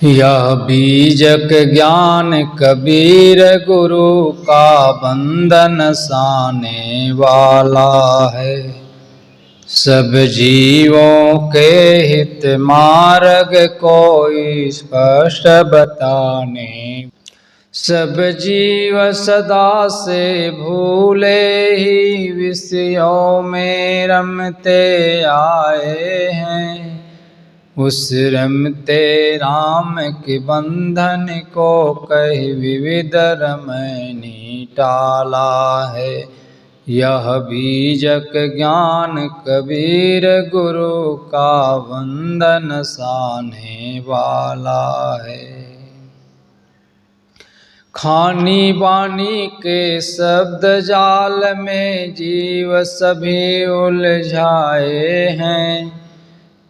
यह बीजक ज्ञान कबीर गुरु का बंधन साने वाला है। सब जीवों के हित मार्ग कोई स्पष्ट बताने। सब जीव सदा से भूले ही विषयों में रमते आए हैं। उस रमते राम के बंधन को कई विविध रमैनी टाला है। यह बीजक ज्ञान कबीर गुरु का बंधन साने वाला है। खानी बानी के शब्द जाल में जीव सभी उलझाए हैं।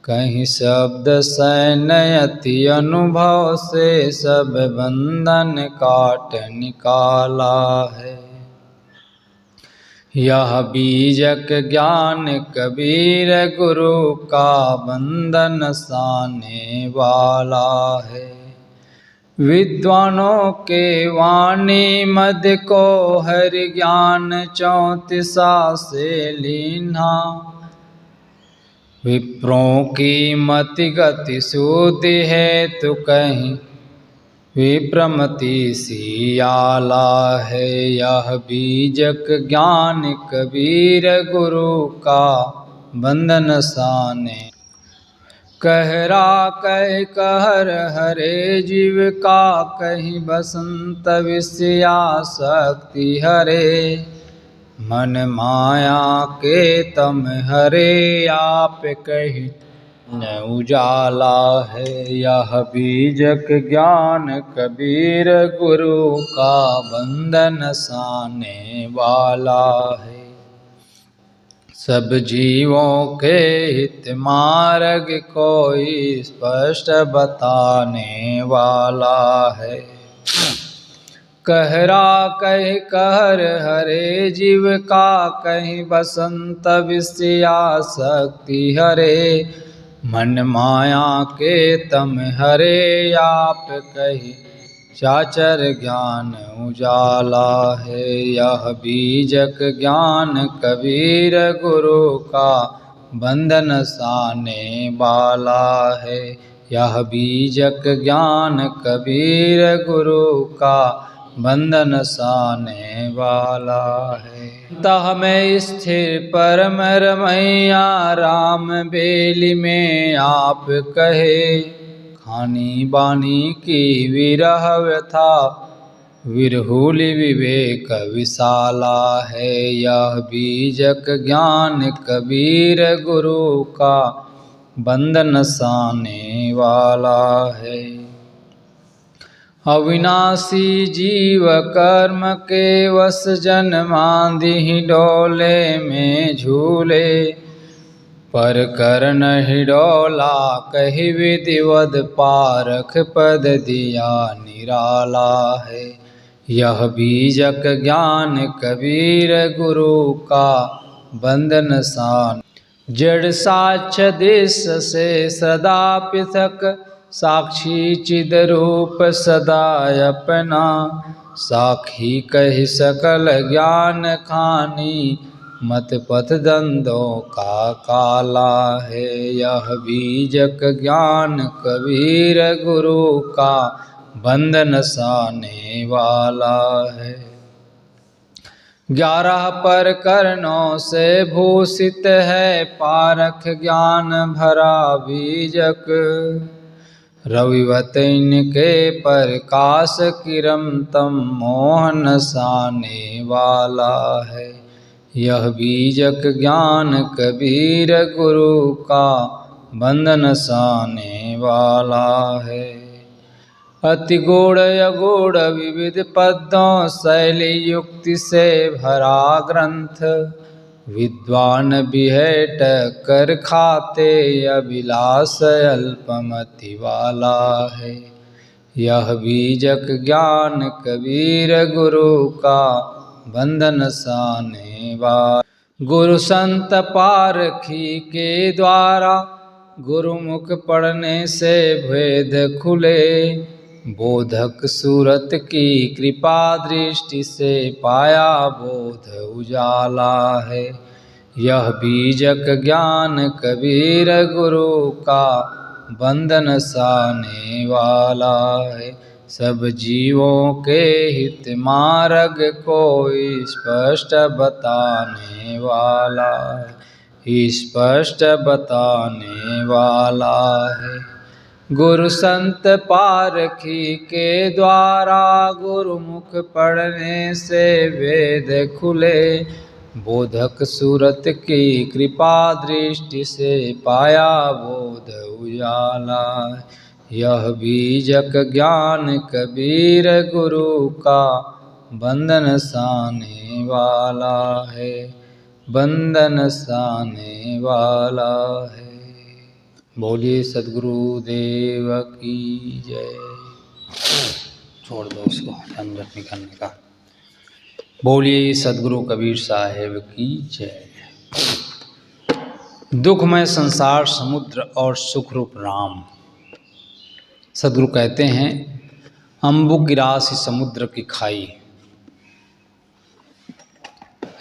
कहीं शब्द सैन्यति अनुभव से सब बंधन काट निकाला है। यह बीजक ज्ञान कबीर गुरु का बंधन साने वाला है। विद्वानों के वाणी मद को हरि ज्ञान 34 से लीना। विप्रों की मति गति सूति है तो कहीं विप्रमति सियाला है। यह बीजक ज्ञान कबीर गुरु का बंधन साने। कहरा कह कहर हरे जीव का कहीं बसंत विषयासक्ति हरे। मन माया के तम हरे आप कही न उजाला है। यह बीजक ज्ञान कबीर गुरु का बंधन साने वाला है। सब जीवों के हित मार्ग कोई स्पष्ट बताने वाला है। कहरा कह कहर हरे जीव का कहीं बसंत विषयासक्ति हरे। मन माया के तम हरे आप कही चाचर ज्ञान उजाला है। यह बीजक ज्ञान कबीर गुरु का बंधन साने वाला है। यह बीजक ज्ञान कबीर गुरु का बंधन साने वाला है। तह में स्थिर परम रमैया राम बेली में आप कहे। खानी बानी की विरह व्यथा विरहुली विवेक विशाला है। यह बीजक ज्ञान कबीर गुरु का बंधन साने वाला है। अविनाशी जीव कर्म के वश जन्मांधि डोले में झूले। पर करण ही डोला कही विधिवद पारख पद दिया निराला है। यह बीजक ज्ञान कबीर गुरु का बंधन सान। जड़ साक्ष देश से सदा पृथक साक्षी चिद रूप सदा अपना। साखी कही सकल ज्ञान खानी मत पथ दंदों का काला है। यह बीजक ज्ञान कबीर गुरु का बंधन साने वाला है। 11 प्रकरणों से भूषित है पारख ज्ञान भरा बीजक। रविवत इनके प्रकाश किरम तम मोहन साने वाला है। यह बीजक ज्ञान कबीर गुरु का बंधन साने वाला है। अति गूढ़ अगूढ़ विविध पदों शैली युक्ति से भरा ग्रंथ। विद्वान बिहट कर खाते अभिलाष अल्पमति वाला है। यह बीजक ज्ञान कबीर गुरु का बंधन साने वाला। गुरु संत पारखी के द्वारा गुरुमुख पढ़ने से भेद खुले। बोधक सूरत की कृपा दृष्टि से पाया बोध उजाला है। यह बीजक ज्ञान कबीर गुरु का बंधन साने वाला है। सब जीवों के हित मार्ग को स्पष्ट बताने वाला है, स्पष्ट बताने वाला है। गुरु संत पारखी के द्वारा गुरुमुख पढ़ने से वेद खुले। बोधक सूरत की कृपा दृष्टि से पाया बोध उजाला। यह बीजक ज्ञान कबीर गुरु का बंधन साने वाला है, बंधन साने वाला है। बोलिए सद्गुरु देव की जय। छोड़ दो उसको, झंझट निकालने का। बोलिए सद्गुरु कबीर साहेब की जय। दुखमय संसार समुद्र और सुखरूप राम। सद्गुरु कहते हैं, अम्बु की राशि समुद्र की खाई,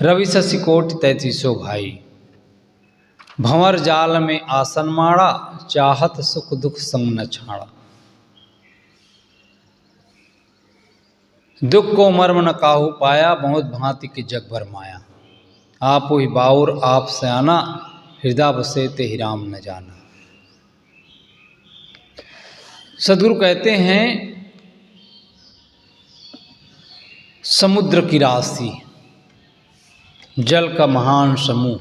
रवि शशि कोटि 33 भाई। भंवर जाल में आसन माड़ा, चाहत सुख दुख संग न छाड़ा। दुख को मर्म न काहू पाया, बहुत भांति के जग भर माया। आप ही बाउर आप सयाना, हृदय बसे ते ही राम न जाना। सद्गुरु कहते हैं, समुद्र की राशि, जल का महान समूह।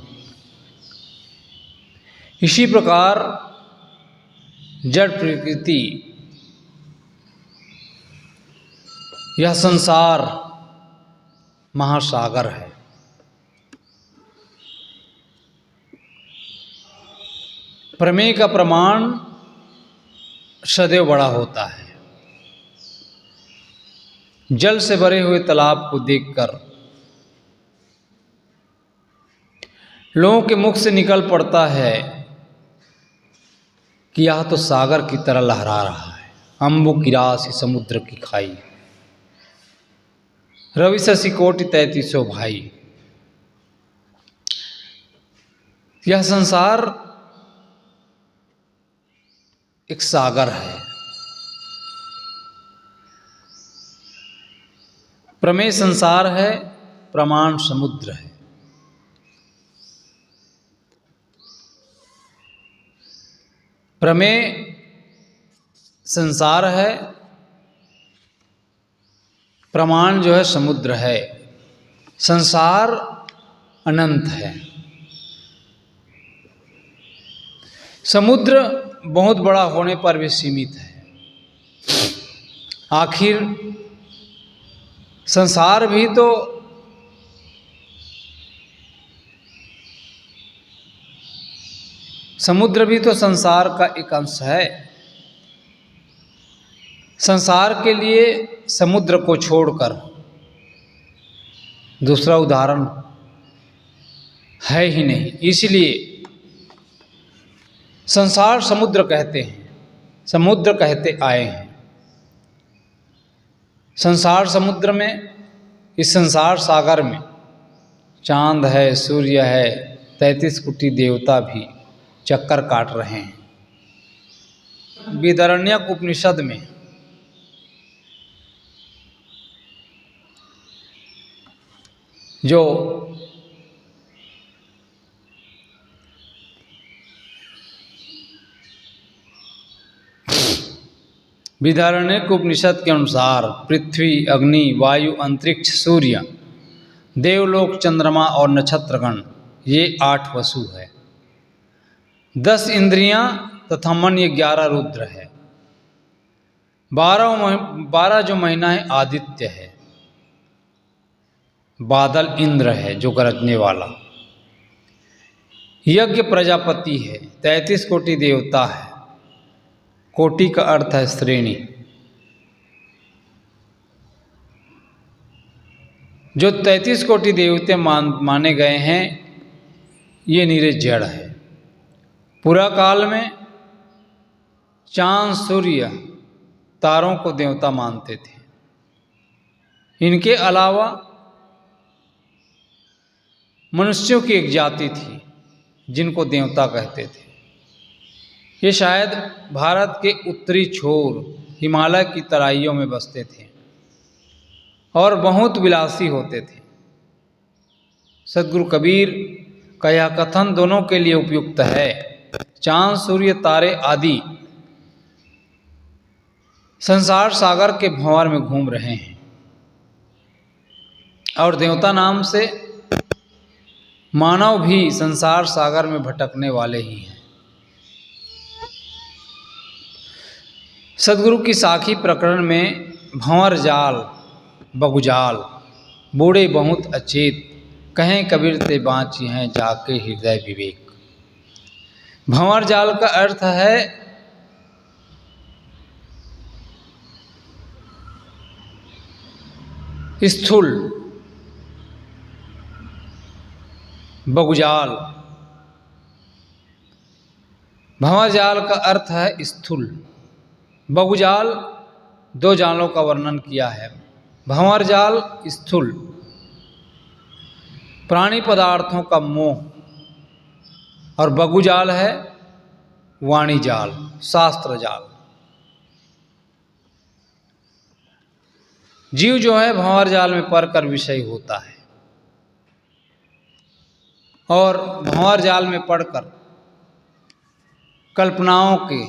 इसी प्रकार जड़ प्रकृति, यह संसार महासागर है। प्रमेय का प्रमाण सदैव बड़ा होता है। जल से भरे हुए तालाब को देखकर लोगों के मुख से निकल पड़ता है कि यह तो सागर की तरह लहरा रहा है। अम्बु की राशि समुद्र की खाई, रवि शशि कोटि 33 भाई। यह संसार एक सागर है। प्रमेय संसार है, प्रमाण समुद्र है। प्रमेय संसार है, प्रमाण जो है समुद्र है। संसार अनंत है, समुद्र बहुत बड़ा होने पर भी सीमित है। आखिर संसार भी तो समुद्र भी तो संसार का एक अंश है। संसार के लिए समुद्र को छोड़कर दूसरा उदाहरण है ही नहीं। इसलिए संसार समुद्र कहते हैं, समुद्र कहते आए हैं। संसार समुद्र में, इस संसार सागर में चांद है, सूर्य है, 33 कोटि देवता भी चक्कर काट रहे हैं। बृहदारण्यक उपनिषद में जो बृहदारण्यक उपनिषद के अनुसार पृथ्वी, अग्नि, वायु, अंतरिक्ष, सूर्य, देवलोक, चंद्रमा और नक्षत्रगण, ये 8 वसु है। 10 इंद्रियां तथा मन, ये 11 रुद्र है। 12 जो महीना है आदित्य है। बादल इंद्र है जो गरजने वाला। यज्ञ प्रजापति है। 33 कोटि देवता है। कोटि का अर्थ है श्रेणी। जो 33 कोटि देवते माने गए हैं, ये नीरे जड़ है। पूरा काल में चांद, सूर्य, तारों को देवता मानते थे। इनके अलावा मनुष्यों की एक जाति थी जिनको देवता कहते थे। ये शायद भारत के उत्तरी छोर हिमालय की तराइयों में बसते थे और बहुत विलासी होते थे। सद्गुरु कबीर का यह कथन दोनों के लिए उपयुक्त है। चांद, सूर्य, तारे आदि संसार सागर के भंवर में घूम रहे हैं और देवता नाम से मानव भी संसार सागर में भटकने वाले ही हैं। सद्गुरु की साखी प्रकरण में भंवर जाल बगुजाल बूढ़े बहुत अचेत, कहें कबीर ते बाँची हैं जाके हृदय विवेक। भंवर जाल का अर्थ है स्थूल, बगुजाल। भंवर जाल का अर्थ है स्थूल, बगुजाल दो जालों का वर्णन किया है। भंवर जाल स्थूल प्राणी पदार्थों का मोह और बगुजाल है वाणी जाल, शास्त्र जाल। जीव जो है भंवर जाल में पड़कर विषयी होता है और भंवर जाल में पड़कर कल्पनाओं के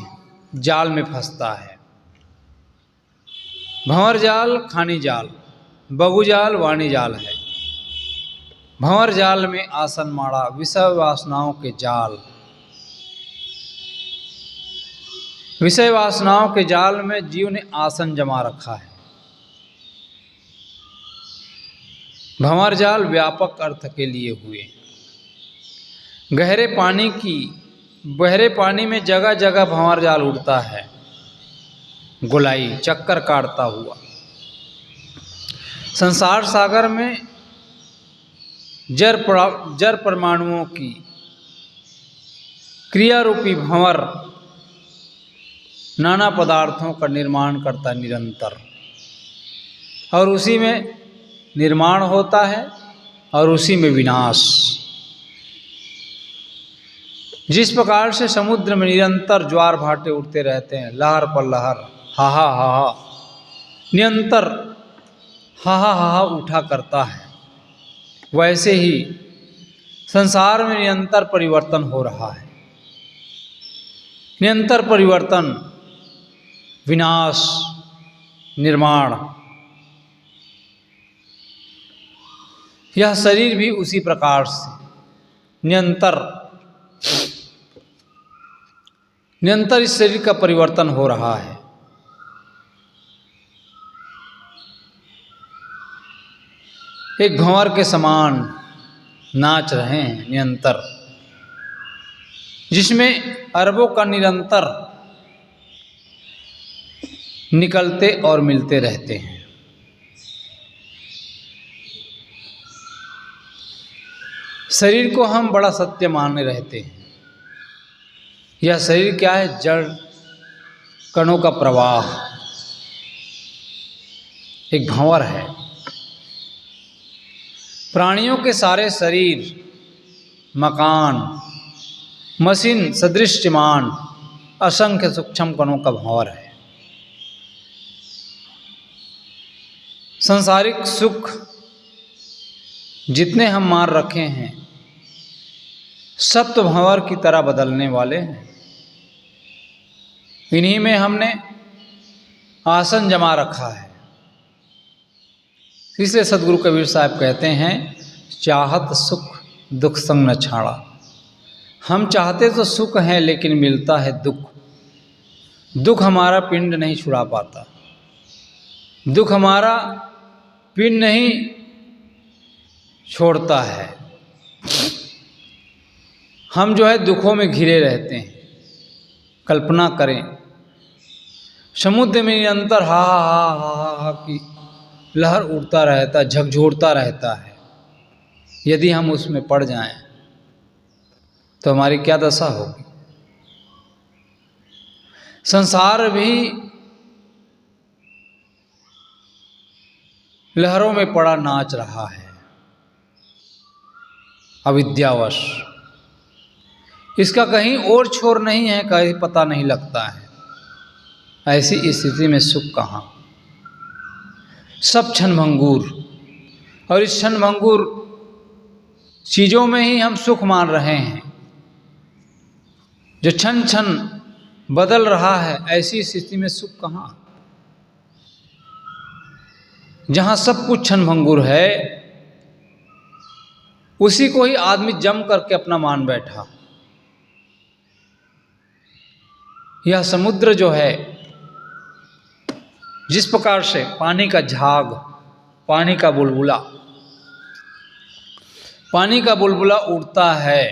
जाल में फंसता है। भंवर जाल खानी जाल, बगुजाल वाणी जाल है। भंवर जाल में आसन माड़ा, विषय वासनाओं के जाल। विषय वासनाओं के जाल में जीव ने आसन जमा रखा है। भंवर जाल व्यापक अर्थ के लिए हुए। गहरे पानी में जगह जगह भंवर जाल उड़ता है, गोलाई चक्कर काटता हुआ। संसार सागर में जर परमाणुओं की क्रिया रूपी भंवर नाना पदार्थों का निर्माण करता निरंतर, और उसी में निर्माण होता है और उसी में विनाश। जिस प्रकार से समुद्र में निरंतर ज्वार भाटे उठते रहते हैं, लहर पर लहर, हाहा हाहा निरंतर हाहा हाहा उठा करता है, वैसे ही संसार में निरंतर परिवर्तन हो रहा है। निरंतर परिवर्तन, विनाश, निर्माण। यह शरीर भी उसी प्रकार से निरंतर इस शरीर का परिवर्तन हो रहा है। एक भंवर के समान नाच रहे हैं निरंतर, जिसमें अरबों का निरंतर निकलते और मिलते रहते हैं। शरीर को हम बड़ा सत्य माने रहते हैं। यह शरीर क्या है? जड़ कणों का प्रवाह, एक भंवर है। प्राणियों के सारे शरीर मकान, मशीन सदृश्यमान असंख्य सूक्ष्म कणों का भंवर है। सांसारिक सुख जितने हम मार रखे हैं, सब तो भंवर की तरह बदलने वाले हैं। इन्हीं में हमने आसन जमा रखा है। इसलिए सद्गुरु कबीर साहब कहते हैं, चाहत सुख दुख संग न छाड़ा। हम चाहते तो सुख हैं, लेकिन मिलता है दुख। दुख हमारा पिंड नहीं छुड़ा पाता, दुख हमारा पिंड नहीं छोड़ता है। हम जो है दुखों में घिरे रहते हैं। कल्पना करें, समुद्र में निरंतर हा हा हा हा हा की लहर उड़ता रहता, झकझोरता रहता है। यदि हम उसमें पड़ जाएं तो हमारी क्या दशा होगी? संसार भी लहरों में पड़ा नाच रहा है अविद्यावश। इसका कहीं और छोर नहीं है, कहीं पता नहीं लगता है। ऐसी स्थिति में सुख कहाँ, सब क्षणभंगुर। और इस क्षणभंगुर चीज़ों में ही हम सुख मान रहे हैं, जो क्षण क्षण बदल रहा है। ऐसी स्थिति में सुख कहाँ, जहाँ सब कुछ क्षणभंगुर है, उसी को ही आदमी जम करके अपना मान बैठा। यह समुद्र जो है, जिस प्रकार से पानी का झाग, पानी का बुलबुला उड़ता है,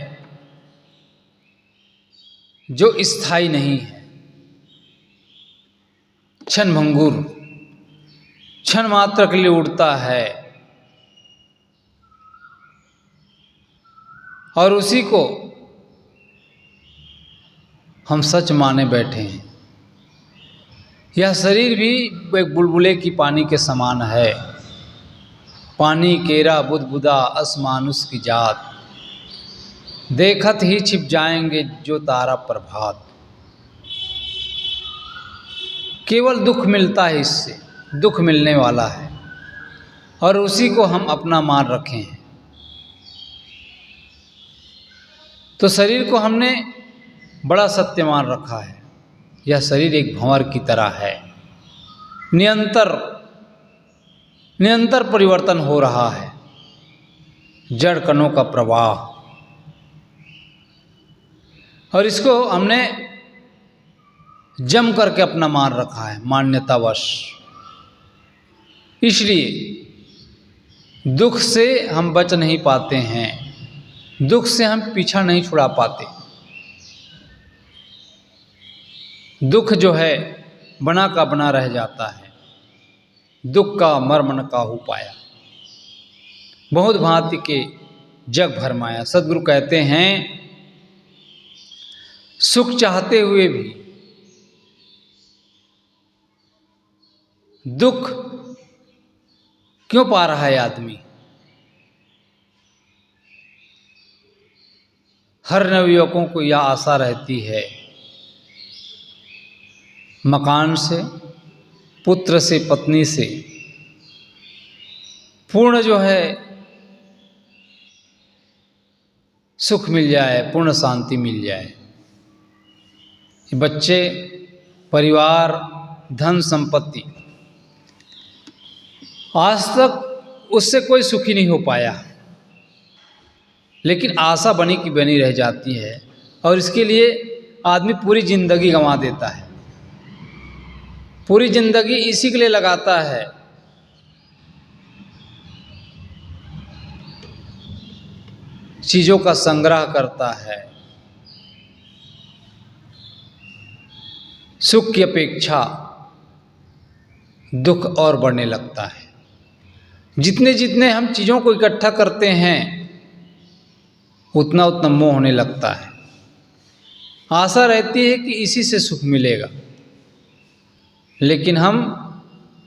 जो स्थायी नहीं है, क्षणभंगुर, क्षण मात्र के लिए उड़ता है, और उसी को हम सच माने बैठे हैं। यह शरीर भी एक बुलबुले की पानी के समान है। पानी केरा बुदबुदा असमानुष की जात, देखत ही छिप जाएंगे जो तारा प्रभात। केवल दुख मिलता है, इससे दुख मिलने वाला है, और उसी को हम अपना मान रखे हैं। तो शरीर को हमने बड़ा सत्य मान रखा है। यह शरीर एक भंवर की तरह है, निरंतर परिवर्तन हो रहा है, जड़ कणों का प्रवाह। और इसको हमने जम करके अपना मान रखा है, मान्यतावश। इसलिए दुख से हम बच नहीं पाते हैं, दुख से हम पीछा नहीं छुड़ा पाते। दुख जो है बना का बना रह जाता है। दुख का मर्म न काहू पाया, बहुत भांति के जग भरमाया। सद्गुरु कहते हैं, सुख चाहते हुए भी दुख क्यों पा रहा है आदमी। हर नवयुवकों को यह आशा रहती है, मकान से, पुत्र से, पत्नी से पूर्ण जो है सुख मिल जाए, पूर्ण शांति मिल जाए। बच्चे, परिवार, धन संपत्ति, आज तक उससे कोई सुखी नहीं हो पाया, लेकिन आशा बनी की बनी रह जाती है, और इसके लिए आदमी पूरी जिंदगी गंवा देता है। पूरी जिंदगी इसी के लिए लगाता है। चीजों का संग्रह करता है, सुख की अपेक्षा दुख और बढ़ने लगता है। जितने जितने हम चीजों को इकट्ठा करते हैं, उतना उतना मोह होने लगता है। आशा रहती है कि इसी से सुख मिलेगा, लेकिन हम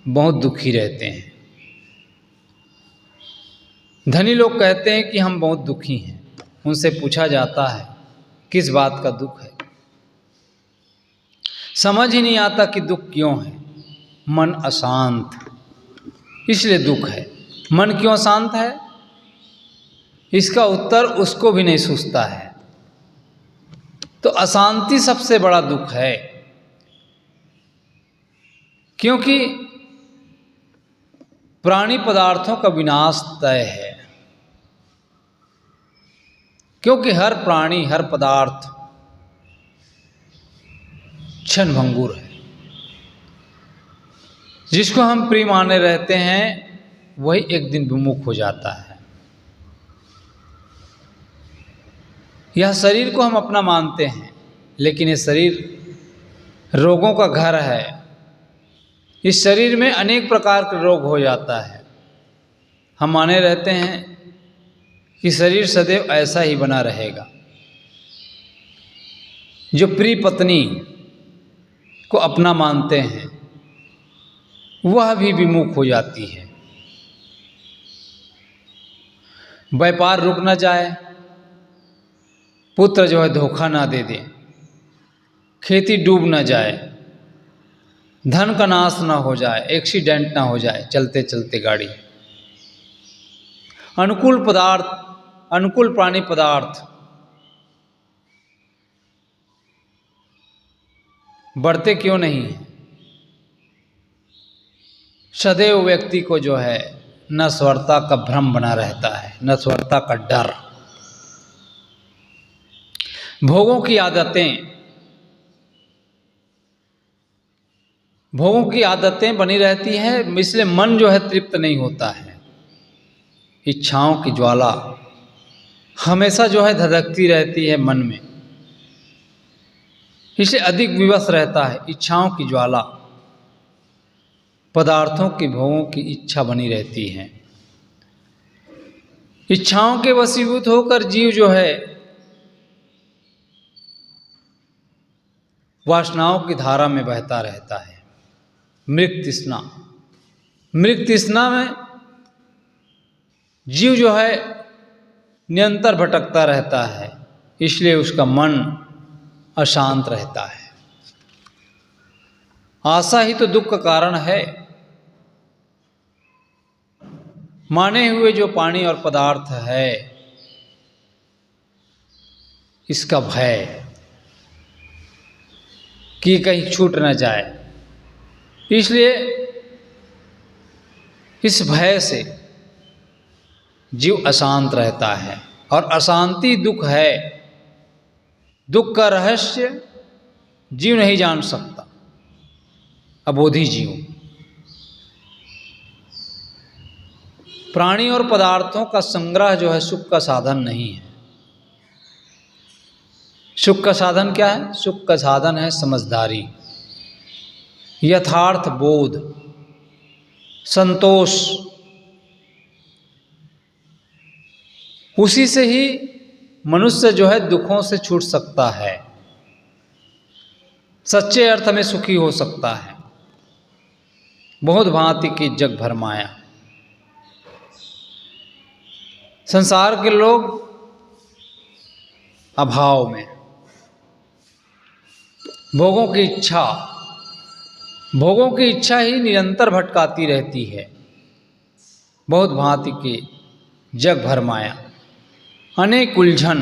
बहुत दुखी रहते हैं। धनी लोग कहते हैं कि हम बहुत दुखी हैं। उनसे पूछा जाता है, किस बात का दुख है? समझ ही नहीं आता कि दुख क्यों है। मन अशांत, इसलिए दुख है। मन क्यों अशांत है, इसका उत्तर उसको भी नहीं सूझता है। तो अशांति सबसे बड़ा दुख है, क्योंकि प्राणी पदार्थों का विनाश तय है। क्योंकि हर प्राणी, हर पदार्थ क्षणभंगुर है। जिसको हम प्रिय माने रहते हैं, वही एक दिन विमुख हो जाता है। यह शरीर को हम अपना मानते हैं, लेकिन यह शरीर रोगों का घर है। इस शरीर में अनेक प्रकार के रोग हो जाता है। हम माने रहते हैं कि शरीर सदैव ऐसा ही बना रहेगा। जो प्रिय पत्नी को अपना मानते हैं वह भी विमुख हो जाती है। व्यापार रुक न जाए, पुत्र जो है धोखा ना दे दे, खेती डूब न जाए, धन का नाश ना हो जाए, एक्सीडेंट ना हो जाए चलते चलते गाड़ी। अनुकूल प्राणी पदार्थ बढ़ते क्यों नहीं हैं? सदैव व्यक्ति को जो है नश्वरता का भ्रम बना रहता है, नश्वरता का डर। भोगों की आदतें बनी रहती हैं, इसलिए मन जो है तृप्त नहीं होता है। इच्छाओं की ज्वाला हमेशा जो है धधकती रहती है मन में, इसलिए अधिक विवश रहता है। इच्छाओं की ज्वाला, पदार्थों की, भोगों की इच्छा बनी रहती है। इच्छाओं के वशीभूत होकर जीव जो है वासनाओं की धारा में बहता रहता है। मृग तृष्णा में जीव जो है निरंतर भटकता रहता है, इसलिए उसका मन अशांत रहता है। आशा ही तो दुख का कारण है। माने हुए जो पानी और पदार्थ है, इसका भय कि कहीं छूट न जाए, इसलिए इस भय से जीव अशांत रहता है। और अशांति दुख है। दुख का रहस्य जीव नहीं जान सकता, अबोधी जीव। प्राणी और पदार्थों का संग्रह जो है सुख का साधन नहीं है। सुख का साधन क्या है? सुख का साधन है समझदारी, यथार्थ बोध, संतोष। उसी से ही मनुष्य जो है दुखों से छूट सकता है, सच्चे अर्थ में सुखी हो सकता है। बहुत भांति की जग भर माया। संसार के लोग अभाव में, भोगों की इच्छा ही निरंतर भटकाती रहती है। बहुत भांति की जग भर माया, अनेक उलझन।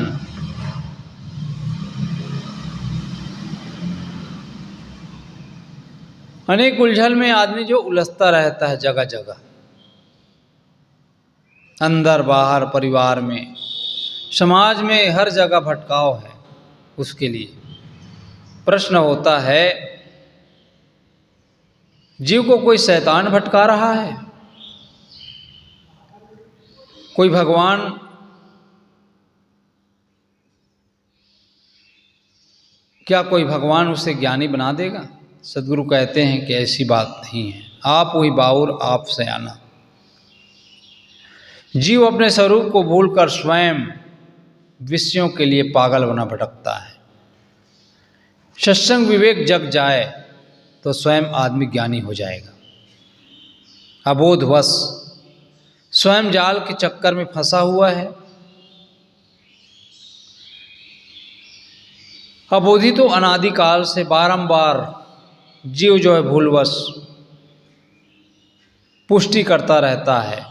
अनेक उलझन में आदमी जो उलझता रहता है जगह जगह, अंदर बाहर, परिवार में, समाज में, हर जगह भटकाव है उसके लिए। प्रश्न होता है, जीव को कोई शैतान भटका रहा है? कोई भगवान क्या कोई भगवान उसे ज्ञानी बना देगा? सद्गुरु कहते हैं कि ऐसी बात नहीं है। आप वही बाउर, आप सयाना। जीव अपने स्वरूप को भूलकर स्वयं विषयों के लिए पागल बना भटकता है। सत्संग विवेक जग जाए तो स्वयं आदमी ज्ञानी हो जाएगा। अबोधवश स्वयं जाल के चक्कर में फंसा हुआ है। अबोधी तो अनादिकाल से बारंबार जीव जो है भूलवश पुष्टि करता रहता है।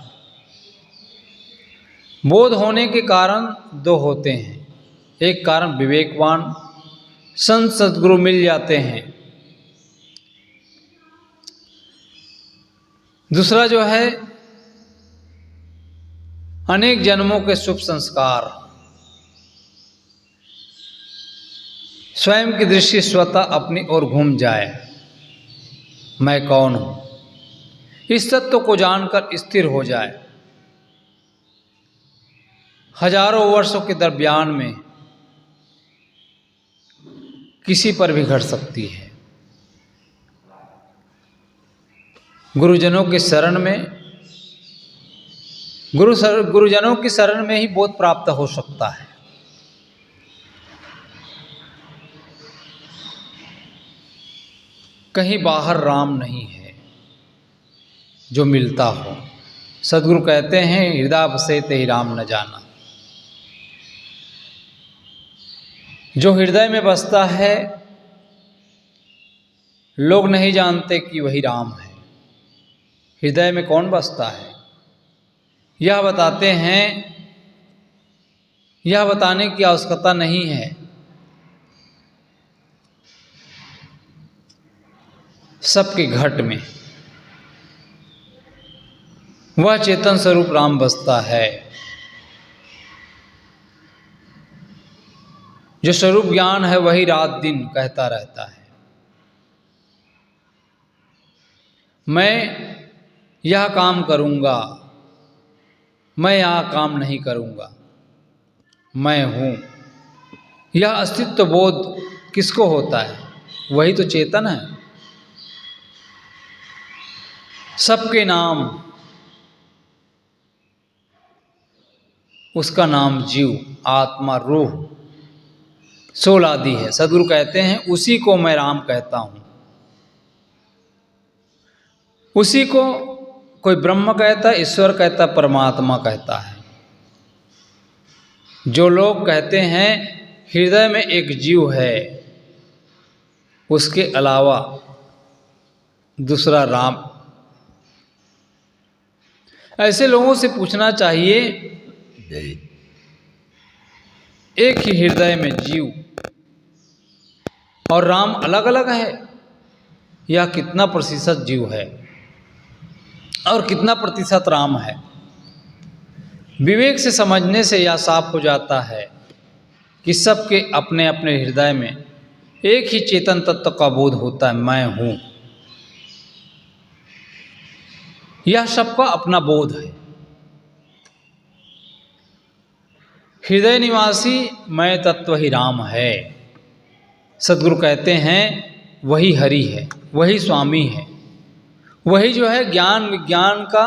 बोध होने के कारण दो होते हैं। एक कारण विवेकवान संत सद्गुरु मिल जाते हैं, दूसरा जो है अनेक जन्मों के शुभ संस्कार। स्वयं की दृष्टि स्वतः अपनी ओर घूम जाए, मैं कौन हूं, इस तत्व को जानकर स्थिर हो जाए। हजारों वर्षों के दरमियान में किसी पर भी घट सकती है। गुरुजनों की शरण में, गुरुजनों की शरण में ही बोध प्राप्त हो सकता है। कहीं बाहर राम नहीं है जो मिलता हो। सदगुरु कहते हैं हृदय बसे ते राम न जाना। जो हृदय में बसता है लोग नहीं जानते कि वही राम है। हृदय में कौन बसता है यह बताते हैं, यह बताने की आवश्यकता नहीं है। सबके घट में वह चेतन स्वरूप राम बसता है। जो स्वरूप ज्ञान है वही रात दिन कहता रहता है, मैं यह काम करूंगा, मैं यह काम नहीं करूंगा, मैं हूं। यह अस्तित्व बोध किसको होता है? वही तो चेतन है। सबके नाम, उसका नाम जीव, आत्मा, रूह, सोल आदि है। सदगुरु कहते हैं उसी को मैं राम कहता हूं। उसी को कोई ब्रह्म कहता है, ईश्वर कहता है, परमात्मा कहता है। जो लोग कहते हैं हृदय में एक जीव है, उसके अलावा दूसरा राम, ऐसे लोगों से पूछना चाहिए एक ही हृदय में जीव और राम अलग अलग है, या कितना प्रतिशत जीव है और कितना प्रतिशत राम है? विवेक से समझने से यह साफ हो जाता है कि सबके अपने अपने हृदय में एक ही चेतन तत्व का बोध होता है, मैं हूं। यह सबका अपना बोध है। हृदय निवासी मैं तत्व ही राम है। सदगुरु कहते हैं वही हरि है, वही स्वामी है, वही जो है ज्ञान विज्ञान का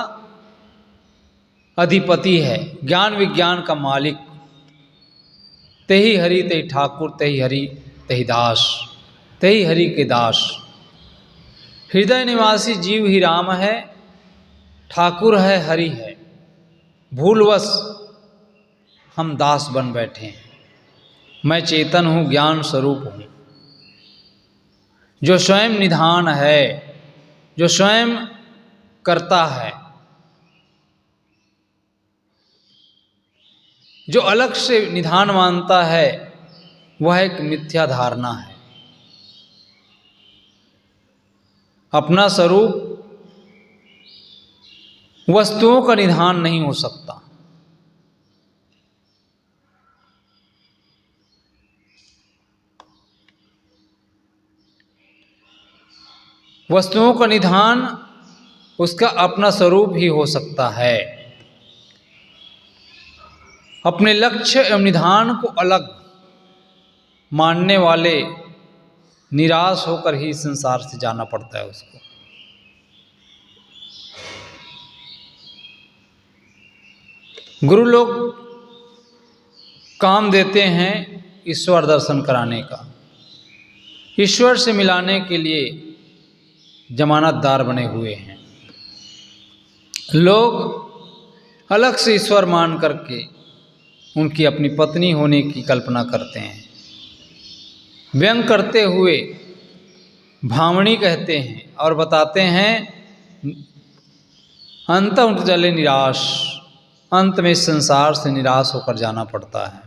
अधिपति है, ज्ञान विज्ञान का मालिक। तेहि हरि तेहि ठाकुर, तेहि हरि तेहि दास, तेहि हरि के दास। हृदय निवासी जीव ही राम है, ठाकुर है, हरि है। भूलवश हम दास बन बैठे हैं। मैं चेतन हूँ, ज्ञान स्वरूप हूँ, जो स्वयं निधान है, जो स्वयं करता है, जो अलग से निधान मानता है, वह एक मिथ्या धारणा है। अपना स्वरूप वस्तुओं का निधान नहीं हो सकता। वस्तुओं का निधान उसका अपना स्वरूप ही हो सकता है। अपने लक्ष्य एवं निधान को अलग मानने वाले निराश होकर ही संसार से जाना पड़ता है उसको। गुरु लोग काम देते हैं ईश्वर दर्शन कराने का, ईश्वर से मिलाने के लिए जमानतदार बने हुए हैं। लोग अलग से ईश्वर मान करके उनकी अपनी पत्नी होने की कल्पना करते हैं। व्यंग करते हुए भामणी कहते हैं और बताते हैं अंत जले निराश, अंत में संसार से निराश होकर जाना पड़ता है।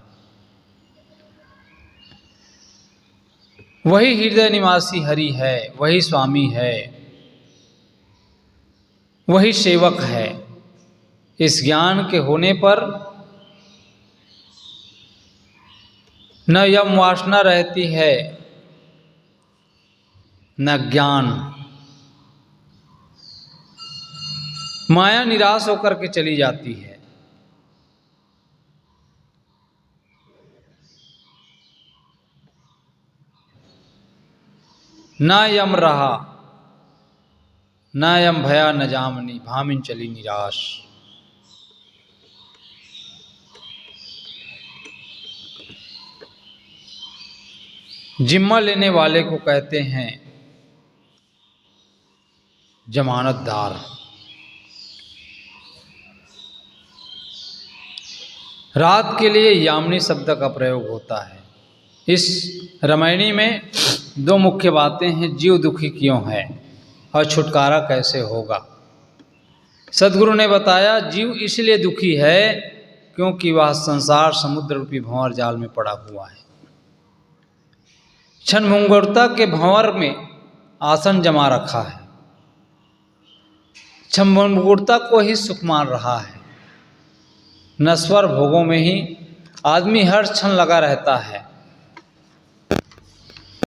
वही हृदय निवासी हरि है, वही स्वामी है, वही सेवक है। इस ज्ञान के होने पर न यम वासना रहती है न ज्ञान। माया निराश होकर के चली जाती है। न यम रहा, न यम भया न जामनी, भामिन चली निराश। जिम्मा लेने वाले को कहते हैं जमानतदार। रात के लिए यामिनी शब्द का प्रयोग होता है। इस रामायणी में दो मुख्य बातें हैं, जीव दुखी क्यों है और छुटकारा कैसे होगा। सदगुरु ने बताया जीव इसलिए दुखी है क्योंकि वह संसार समुद्र रूपी भंवर जाल में पड़ा हुआ है। क्षणभंगुरता के भंवर में आसन जमा रखा है, क्षणभंगुरता को ही सुख मान रहा है। नश्वर भोगों में ही आदमी हर क्षण लगा रहता है।